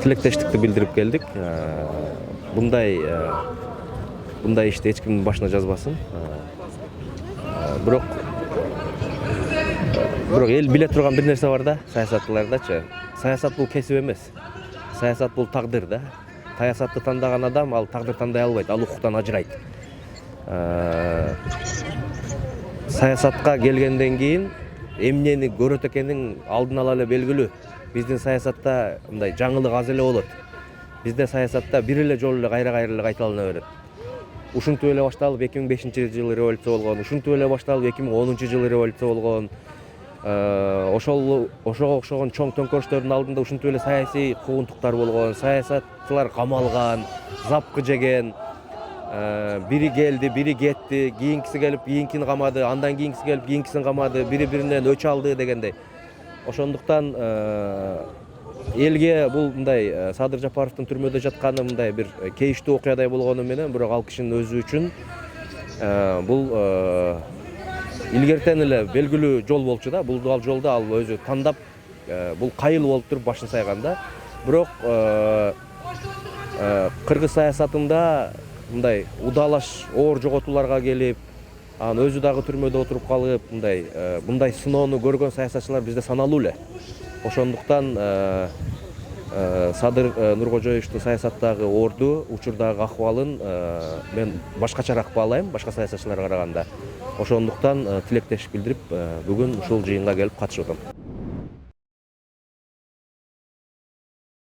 Тилектештикти билдирип келдик. Мындай ишти эч кимдин башына жазбасын. Бирок эл биле турган бир нерсе бар да, саясаттуулардачы. Саясат бул кесип эмес. Саясат бул тагдыр да. Саясатты тандаган адам ал тагдыр тандай албайт, ал укуктан ажырайт. Саясатка келгенден кийин эмнени көрөт экенин алдын ала эле белгилүү. Биздин саясатта мындай жаңылык аз эле болот. Бизде саясатта бир эле жолу эле кайра эле кайталана берет. Ушинтип эле башталып 2005-жылы революция болгон, ушинтип эле башталып 2010-жылы революция болгон. Ошого окшогон чоң төңкөрүштөрдүн алдында ушинтип эле саясий куугунтуктар болгон, саясатчылар камалган, запкы жеген. Бири келди, бири кетти, кийинкиси келип кийинкини камады, андан кийинкиси келип кийинкисин камады, бири-биринен өч алды дегендей. Ошондуктан элге бул мындай Садыр Жапаровдун түрмөдө жатканы мындай бир кейиштүү окуядай болгону менен, бирок ал кишинин өзү үчүн бул илгертен эле белгилүү жол болчу да. Бул жолду ал өзү тандап, бул кайыл болуп туруп башын сайган да. Бирок кыргыз саясатында мындай удалаш оор жоготууларга келип, анан өзү дагы түрмөдө отуруп калып, мындай сыноону көргөн саясатчылар бизде саналуу эле. Ошондуктан Садыр Нуркожоевичтин саясаттагы орду, учурдагы акыбалын мен башкачараак баалайм, башка саясатчыларга караганда. Ошондуктан тилектештик билдирип, бүгүн ушул жыйынга келип катышып атам.